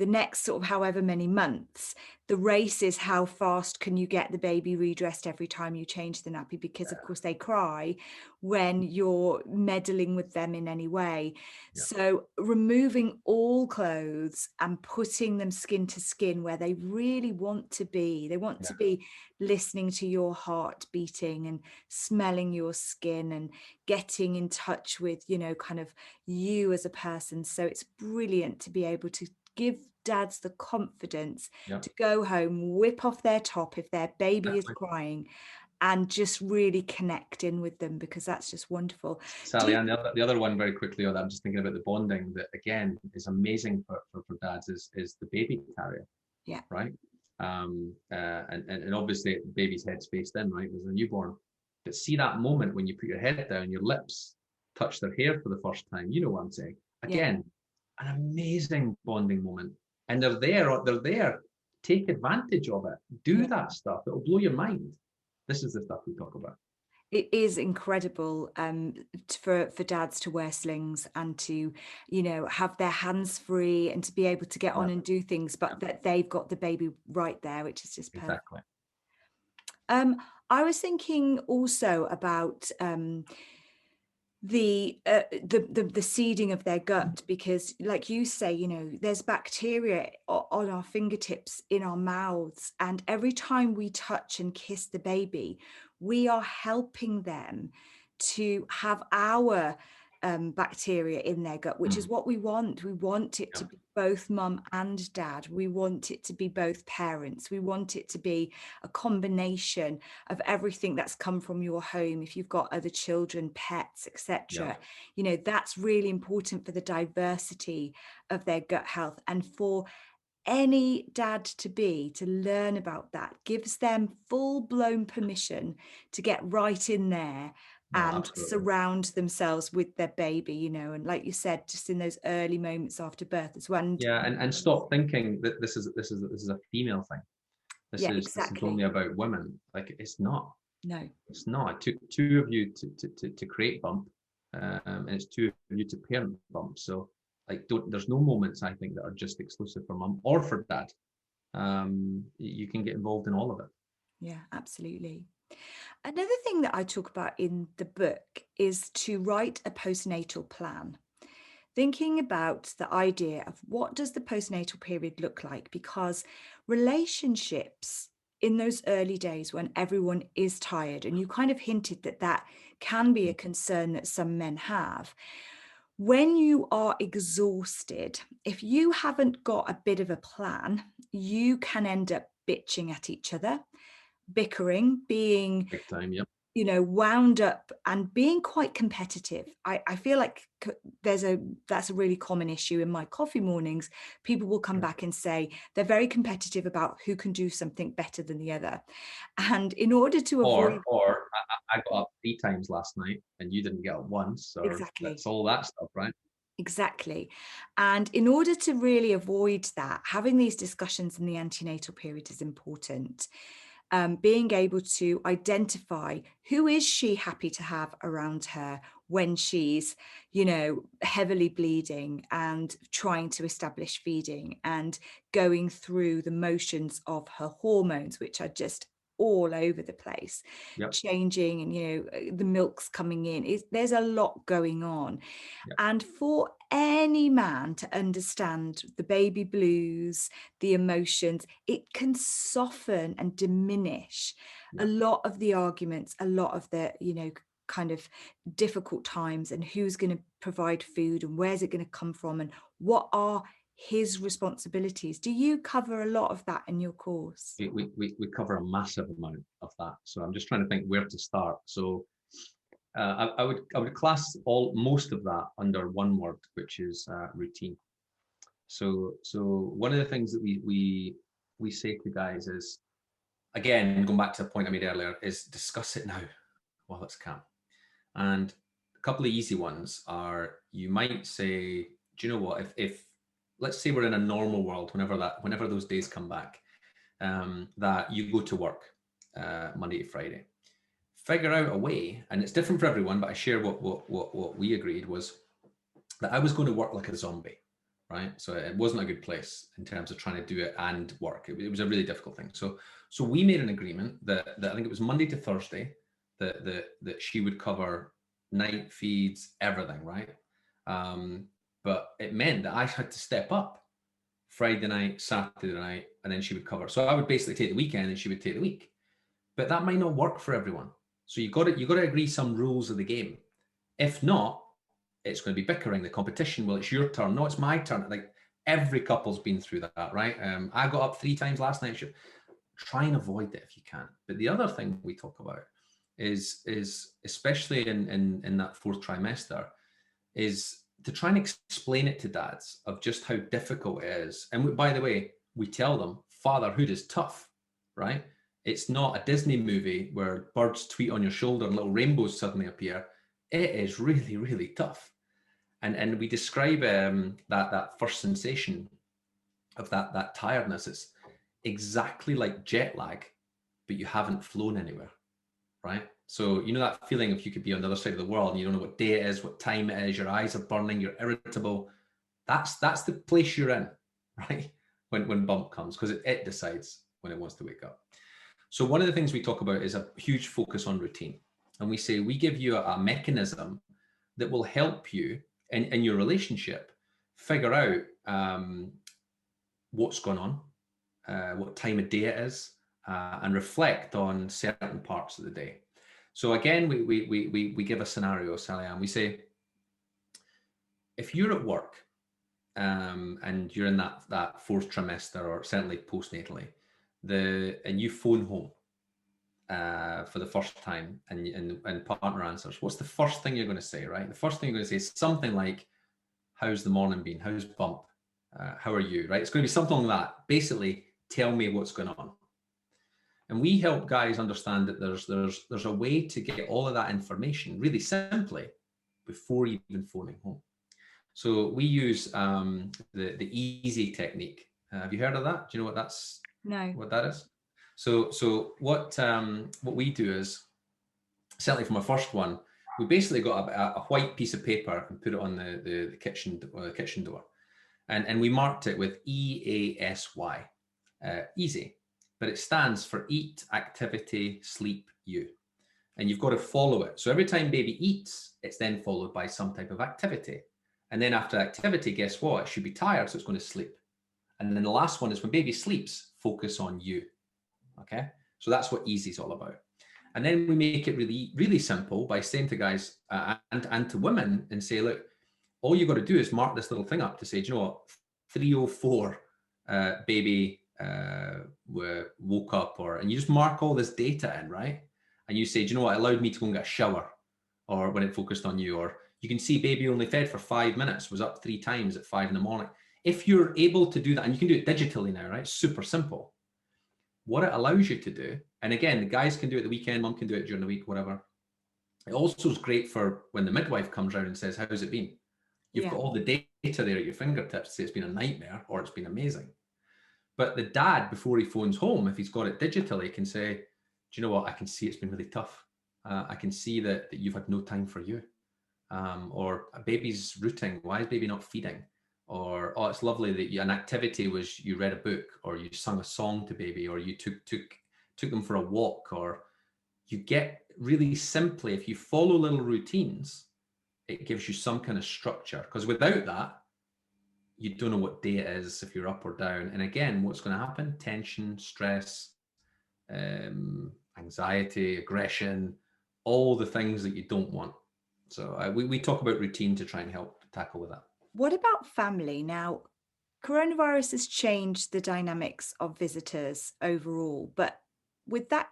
next sort of however many months, the race is how fast can you get the baby redressed every time you change the nappy, because of course they cry when you're meddling with them in any way. Yep. So removing all clothes and putting them skin to skin where they really want to be. They want to be listening to your heart beating and smelling your skin and getting in touch with, kind of you as a person. So it's brilliant to be able to give dads the confidence Yep. to go home, whip off their top if their baby is Exactly. crying, and just really connect in with them, because that's just wonderful. Sally, and the other one very quickly on that, I'm just thinking about the bonding that again is amazing for dads is the baby carrier. Yeah. Right. And obviously the baby's head's faced in, right, as a newborn. But see that moment when you put your head down, your lips touch their hair for the first time. You know what I'm saying? Yeah. Again, an amazing bonding moment. And they're there. Take advantage of it. Do that stuff. It'll blow your mind. This is the stuff we talk about. It is incredible for dads to wear slings and to, have their hands free and to be able to get on and do things, but that they've got the baby right there, which is just perfect. Exactly. I was thinking also about the seeding of their gut, because like you say, you know, there's bacteria on our fingertips, in our mouths, and every time we touch and kiss the baby, we are helping them to have our bacteria in their gut, which is what we want. We want it to Yeah. be both mum and dad. We want it to be both parents. We want it to be a combination of everything that's come from your home. If you've got other children, pets, Yeah. etc., you know, that's really important for the diversity of their gut health. And for any dad to be to learn about that gives them full-blown permission to get right in there No, and absolutely. surround themselves with their baby, you know, and like you said, just in those early moments after birth as well. And Yeah, and stop thinking that this is a female thing. This yeah, is only exactly. about women. Like, it's not. No. It's not. It took two of you to create Bump, and it's two of you to parent Bump. So, like, there's no moments, I think, that are just exclusive for mum or for dad. You can get involved in all of it. Yeah, absolutely. Another thing that I talk about in the book is to write a postnatal plan, thinking about the idea of what does the postnatal period look like, because relationships in those early days when everyone is tired, and you kind of hinted that that can be a concern that some men have, when you are exhausted, if you haven't got a bit of a plan, you can end up bitching at each other, bickering, being, Big time. Yep. you know, wound up and being quite competitive. I feel like that's a really common issue in my coffee mornings. People will come back and say they're very competitive about who can do something better than the other. And in order to avoid Or I got up 3 times last night and you didn't get up once, or exactly. that's all that stuff, right? Exactly. And in order to really avoid that, having these discussions in the antenatal period is important. Being able to identify who is she happy to have around her when she's, you know, heavily bleeding and trying to establish feeding and going through the motions of her hormones, which are just all over the place, Yep. changing, and, you know, the milk's coming in. There's a lot going on. Yep. And for any man to understand the baby blues, the emotions, it can soften and diminish a Yep. lot of the arguments, a lot of the, you know, kind of difficult times, and who's going to provide food and where's it going to come from and what are his responsibilities. Do you cover a lot of that in your course? We cover a massive amount of that. So I'm just trying to think where to start. So I would class most of that under one word, which is routine. So one of the things that we say to guys is, again, going back to the point I made earlier, is discuss it now while it's calm. And a couple of easy ones are, you might say, do you know what, if let's say we're in a normal world, whenever those days come back, that you go to work Monday to Friday, figure out a way, and it's different for everyone, but I share what we agreed was that I was going to work like a zombie, right? So it wasn't a good place in terms of trying to do it and work. It was a really difficult thing. So we made an agreement that I think it was Monday to Thursday that she would cover night feeds, everything, right? But it meant that I had to step up Friday night, Saturday night, and then she would cover. So I would basically take the weekend and she would take the week. But that might not work for everyone. So you got to agree some rules of the game. If not, it's going to be bickering, the competition. Well, it's your turn. No, it's my turn. Like, every couple's been through that, right? I got up 3 times last night. Try and avoid it if you can. But the other thing we talk about is especially in that fourth trimester, is to try and explain it to dads of just how difficult it is. And by the way, we tell them fatherhood is tough, right? It's not a Disney movie where birds tweet on your shoulder and little rainbows suddenly appear. It is really, really tough. And we describe that first sensation of that tiredness. It's exactly like jet lag, but you haven't flown anywhere, right? So you know that feeling of you could be on the other side of the world and you don't know what day it is, what time it is, your eyes are burning, you're irritable. That's the place you're in, right? When bump comes, because it decides when it wants to wake up. So one of the things we talk about is a huge focus on routine. And we say we give you a mechanism that will help you in your relationship figure out what's going on, what time of day it is, and reflect on certain parts of the day. So again, we give a scenario, Sally Ann. We say, if you're at work and you're in that fourth trimester, or certainly postnatally, and you phone home for the first time, and partner answers, what's the first thing you're going to say, right? The first thing you're going to say is something like, how's the morning been? How's bump? How are you, right? It's going to be something like that. Basically, tell me what's going on. And we help guys understand that there's a way to get all of that information really simply before even phoning home. So we use the easy technique. Have you heard of that? Do you know No. what that is? So what we do is, certainly for my first one, we basically got a white piece of paper and put it on the kitchen door, and we marked it with EASY, easy, but it stands for eat, activity, sleep, you. And you've got to follow it. So every time baby eats, it's then followed by some type of activity. And then after activity, guess what? It should be tired, so it's going to sleep. And then the last one is when baby sleeps, focus on you. Okay? So that's what easy is all about. And then we make it really, really simple by saying to guys and to women and say, look, all you got to do is mark this little thing up to say, do you know what? 3:04, baby woke up, and you just mark all this data in, right? And you say, do you know what? It allowed me to go and get a shower, or when it focused on you, or you can see baby only fed for 5 minutes, was up 3 times at 5 in the morning. If you're able to do that, and you can do it digitally now, right? Super simple. What it allows you to do, and again, the guys can do it the weekend, mom can do it during the week, whatever. It also is great for when the midwife comes around and says, how's it been? You've got all the data there at your fingertips to say it's been a nightmare or it's been amazing. But the dad, before he phones home, if he's got it digitally, can say, do you know what? I can see it's been really tough. I can see that you've had no time for you. Or a baby's rooting. Why is baby not feeding? Or, oh, it's lovely that an activity was you read a book, or you sung a song to baby, or you took them for a walk, or you get really simply, if you follow little routines, it gives you some kind of structure. Because without that, you don't know what day it is, if you're up or down. And again, what's going to happen? Tension, stress, anxiety, aggression, all the things that you don't want. So we talk about routine to try and help tackle with that. What about family? Now, coronavirus has changed the dynamics of visitors overall, but with that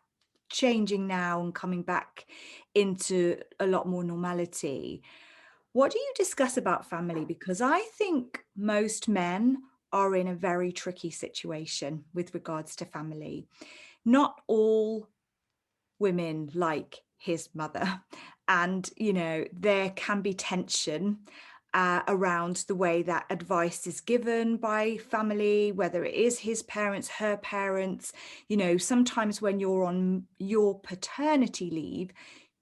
changing now and coming back into a lot more normality, what do you discuss about family? Because I think most men are in a very tricky situation with regards to family. Not all women like his mother. And, you know, there can be tension around the way that advice is given by family, whether it is his parents, her parents. You know, sometimes when you're on your paternity leave,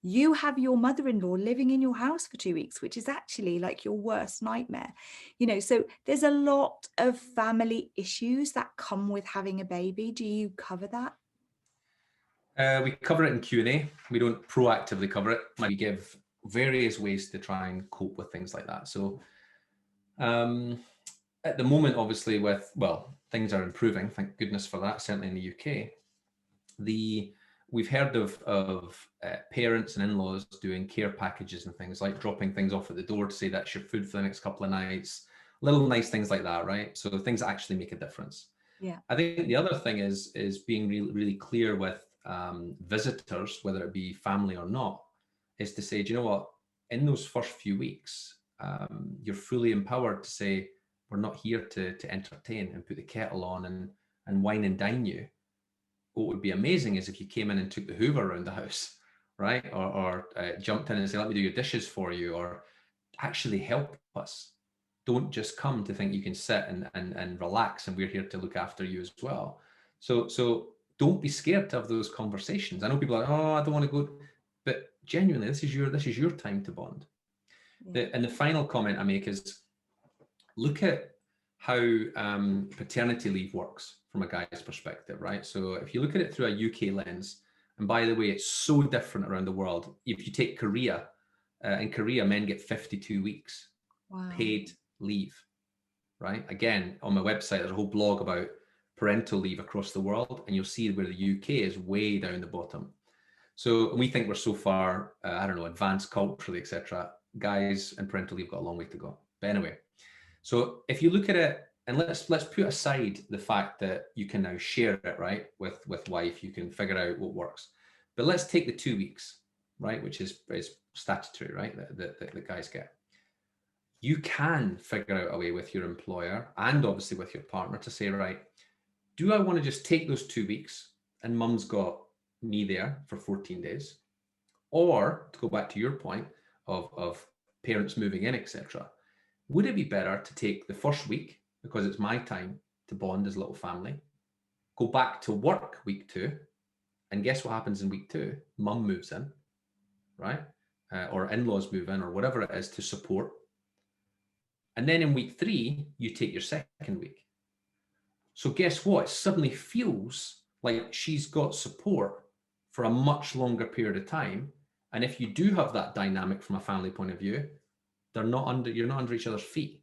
you have your mother-in-law living in your house for 2 weeks, which is actually like your worst nightmare. You know, so there's a lot of family issues that come with having a baby. Do you cover that? We cover it in Q&A. We don't proactively cover it. We give various ways to try and cope with things like that. So at the moment, obviously, things are improving. Thank goodness for that. Certainly in the UK, we've heard of parents and in-laws doing care packages and things, like dropping things off at the door to say that's your food for the next couple of nights. Little nice things like that, right? So things actually make a difference. Yeah. I think the other thing is being really, really clear with visitors, whether it be family or not, is to say, do you know what? In those first few weeks, you're fully empowered to say, we're not here to entertain and put the kettle on and wine and dine you. What would be amazing is if you came in and took the Hoover around the house, right? Or jumped in and said, let me do your dishes for you, or actually help us. Don't just come to think you can sit and relax and we're here to look after you as well. So don't be scared to have those conversations. I know people are like, oh, I don't want to go, but genuinely, this is your time to bond. Yeah. And the final comment I make is, look at how paternity leave works from a guy's perspective, right? So if you look at it through a UK lens, and by the way, it's so different around the world. If you take Korea, In Korea, men get 52 weeks Wow. paid leave, right? Again, on my website, there's a whole blog about parental leave across the world, and you'll see where the UK is way down the bottom. So we think we're so far, I don't know, advanced culturally, etc. Guys and parental leave got a long way to go. But anyway, so if you look at it, and let's put aside the fact that you can now share it, right, with wife, you can figure out what works. But let's take the 2 weeks, right, which is statutory, right, that guys get. You can figure out a way with your employer and obviously with your partner to say, right, do I want to just take those 2 weeks and mum's got me there for 14 days? Or to go back to your point of parents moving in, etc., would it be better to take the first week because it's my time to bond as a little family, go back to work week 2, and guess what happens in week 2? Mum moves in, right? Or in-laws move in, or whatever it is to support. And then in week 3, you take your second week. So guess what? It suddenly feels like she's got support for a much longer period of time. And if you do have that dynamic from a family point of view, you're not under each other's feet,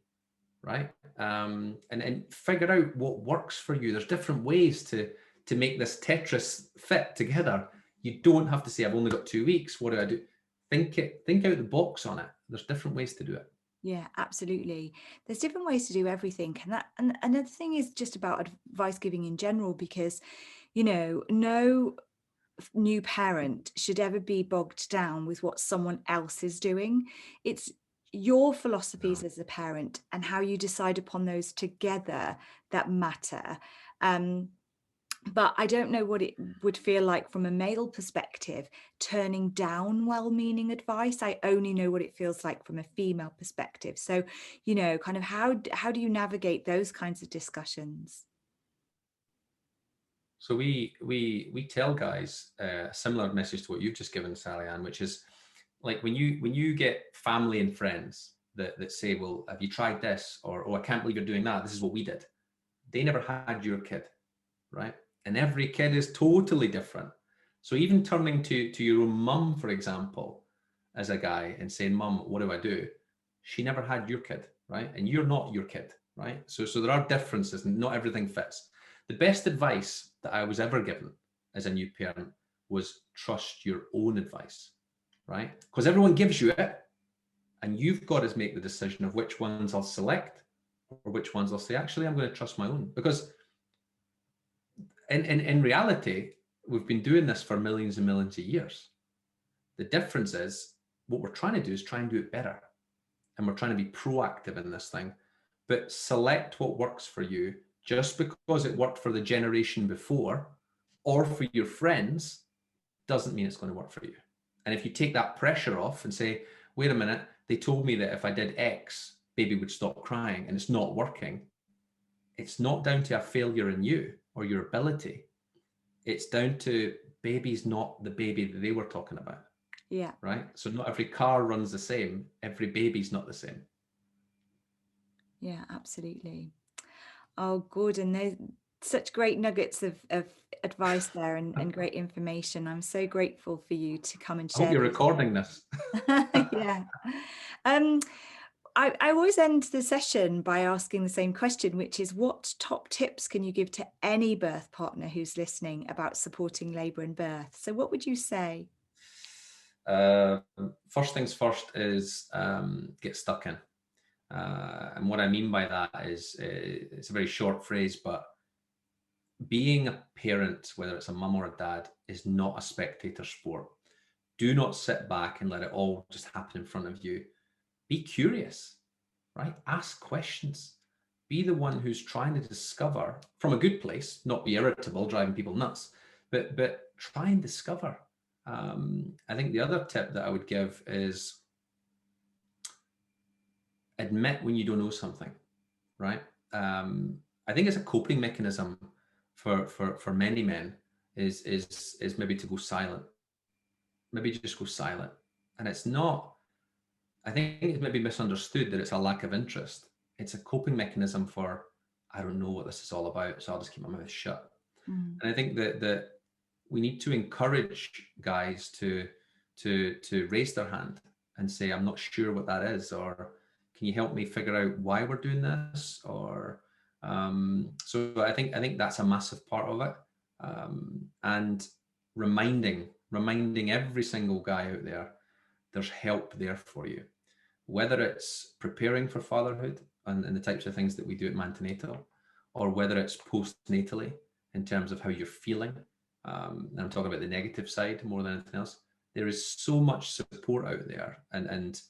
right? And figure out what works for you. There's different ways to make this Tetris fit together. You don't have to say, I've only got 2 weeks. What do I do? Think out the box on it. There's different ways to do it. Yeah, absolutely. There's different ways to do everything. And another thing is just about advice giving in general, because, no new parent should ever be bogged down with what someone else is doing. It's your philosophies No. as a parent and how you decide upon those together that matter. But I don't know what it would feel like from a male perspective, turning down well-meaning advice. I only know what it feels like from a female perspective. So, kind of how do you navigate those kinds of discussions? So we tell guys a similar message to what you've just given, Sally Ann, which is like when you get family and friends that say, well, have you tried this? Or, oh, I can't believe you're doing that. This is what we did. They never had your kid, right? And every kid is totally different. So even turning to your own mum, for example, as a guy and saying, Mum, what do I do? She never had your kid, right? And you're not your kid, right? So there are differences and not everything fits. The best advice that I was ever given as a new parent was trust your own advice, right? Because everyone gives you it and you've got to make the decision of which ones I'll select or which ones I'll say, actually, I'm going to trust my own. Because in reality, we've been doing this for millions and millions of years. The difference is what we're trying to do is try and do it better. And we're trying to be proactive in this thing, but select what works for you. Just because it worked for the generation before or for your friends doesn't mean it's going to work for you. And if you take that pressure off and say, wait a minute, they told me that if I did X, baby would stop crying and it's not working. It's not down to a failure in you or your ability. It's down to baby's not the baby that they were talking about. Yeah. Right? So not every car runs the same. Every baby's not the same. Yeah, absolutely. Oh, good. And there's such great nuggets of advice there and great information. I'm so grateful for you to come and I hope share you're those with recording this. us. Yeah. Um, I always end the session by asking the same question, which is what top tips can you give to any birth partner who's listening about supporting labour and birth? So what would you say? First things first is get stuck in. And what I mean by that is it's a very short phrase, but being a parent, whether it's a mum or a dad, is not a spectator sport. Do not sit back and let it all just happen in front of you. Be curious, right? Ask questions. Be the one who's trying to discover from a good place, not be irritable, driving people nuts, but try and discover. I think the other tip that I would give is admit when you don't know something, right? I think it's a coping mechanism for many men is maybe to go silent, maybe just go silent, and it's not. I think it's maybe misunderstood that it's a lack of interest. It's a coping mechanism for I don't know what this is all about, so I'll just keep my mouth shut. Mm. And I think that we need to encourage guys to raise their hand. and say, I'm not sure what that is, or can you help me figure out why we're doing this? Or so I think that's a massive part of it. And reminding every single guy out there, there's help there for you, whether it's preparing for fatherhood and the types of things that we do at Mantenatal, or whether it's postnatally in terms of how you're feeling. And I'm talking about the negative side more than anything else. There is so much support out there, and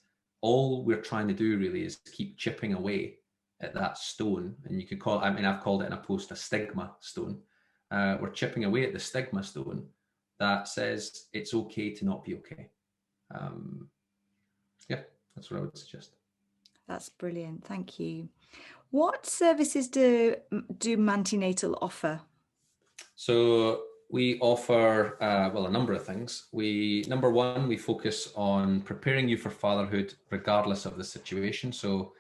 all we're trying to do really is keep chipping away at that stone. And you could call it, I mean, I've called it in a post a stigma stone. We're chipping away at the stigma stone that says it's okay to not be okay. Yeah, that's what I would suggest. That's brilliant. Thank you. What services do Mantenatal offer? So we offer well, a number of things. Number one, we focus on preparing you for fatherhood regardless of the situation. So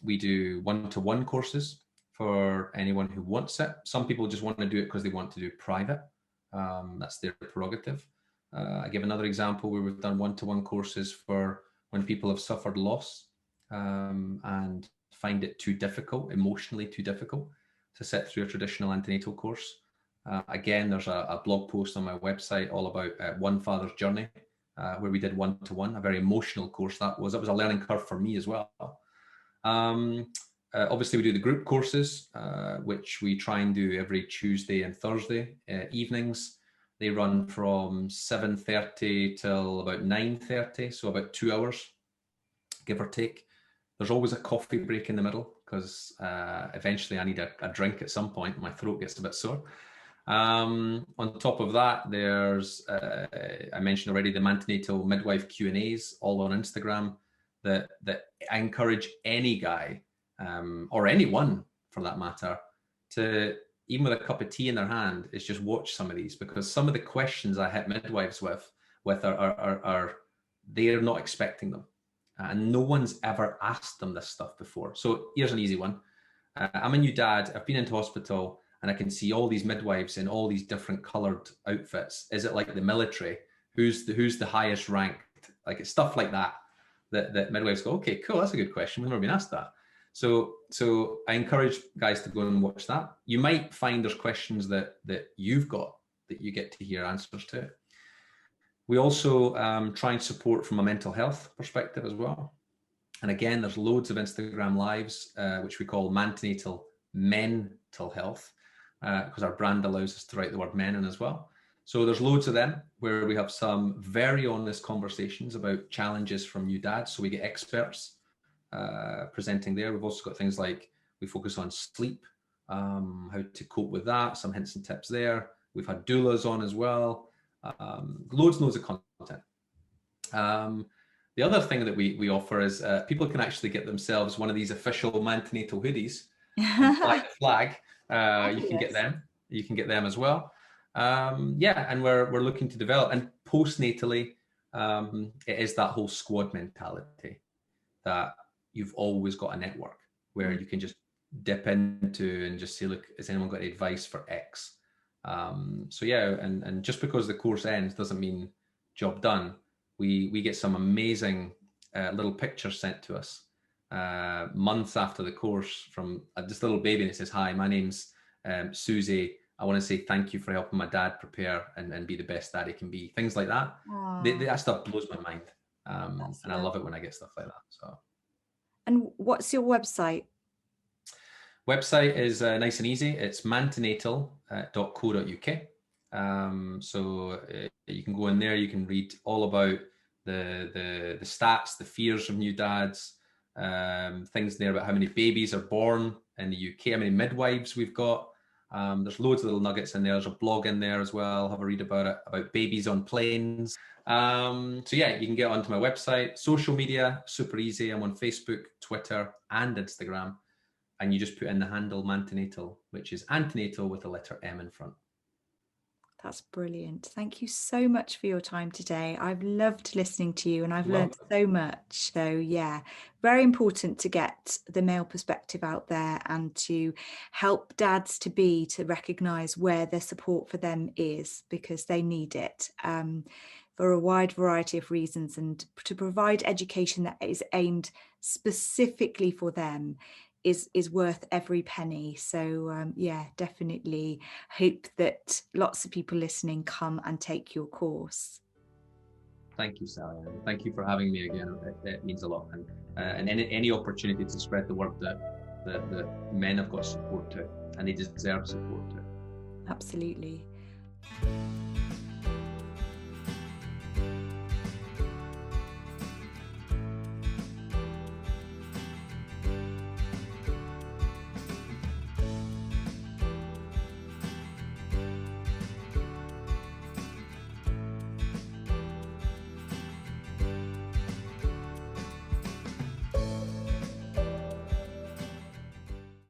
we do one-to-one courses for anyone who wants it. Some people just want to do it because they want to do private. That's their prerogative. I give another example where we've done one-to-one courses for when people have suffered loss and find it too difficult, emotionally too difficult to sit through a traditional antenatal course. Again, there's a blog post on my website all about One Father's Journey, where we did one-to-one, a very emotional course. That was a learning curve for me as well. Obviously, we do the group courses, which we try and do every Tuesday and Thursday evenings. They run from 7:30 till about 9:30, so about 2 hours, give or take. There's always a coffee break in the middle because eventually I need a drink at some point. My throat gets a bit sore. On top of that, there's, I mentioned already, the Mantenatal midwife Q&As, all on Instagram, that I encourage any guy, or anyone for that matter, to, even with a cup of tea in their hand, is just watch some of these, because some of the questions I hit midwives with are they're not expecting them. And no one's ever asked them this stuff before. So here's an easy one. I'm a new dad. I've been into hospital and I can see all these midwives in all these different colored outfits. Is it like the military? Who's the highest ranked? Like, it's stuff like that midwives go, okay, cool. That's a good question. We've never been asked that. So I encourage guys to go and watch that. You might find there's questions that you've got that you get to hear answers to. We also try and support from a mental health perspective as well. And again, there's loads of Instagram lives, which we call Mantenatal Mental Health, because our brand allows us to write the word men in as well. So there's loads of them where we have some very honest conversations about challenges from new dads. So we get experts presenting there. We've also got things like, we focus on sleep, how to cope with that, some hints and tips there. We've had doulas on as well. Loads and loads of content. The other thing that we offer is people can actually get themselves one of these official Mantenatal hoodies and fly the flag. You can get them. You can get them as well. Yeah, and we're looking to develop. And postnatally, it is that whole squad mentality that you've always got a network where you can just dip into and just say, look, has anyone got any advice for X? So yeah, and just because the course ends doesn't mean job done. We get some amazing little pictures sent to us months after the course from this little baby, and it says, hi, my name's Susie. I want to say thank you for helping my dad prepare and be the best dad he can be. Things like that. That stuff blows my mind. And I love it when I get stuff like that. So. And what's your website? Website is nice and easy. It's mantenatal.co.uk. So you can go in there. You can read all about the stats, the fears of new dads, things there about how many babies are born in the UK, how many midwives we've got. There's loads of little nuggets in there. There's a blog in there as well. Have a read about it, about babies on planes. So yeah, you can get onto my website. Social media, super easy. I'm on Facebook, Twitter, and Instagram. And you just put in the handle Mantenatal, which is antenatal with the letter M in front. That's brilliant. Thank you so much for your time today. I've loved listening to you and I've learned so much. So yeah, very important to get the male perspective out there and to help dads to be, to recognize where their support for them is, because they need it. for a wide variety of reasons, and to provide education that is aimed specifically for them is worth every penny. So yeah, definitely hope that lots of people listening come and take your course. Thank you, Sally. And thank you for having me again. It means a lot. And any opportunity to spread the word that men have got support to, and they deserve support to. Absolutely.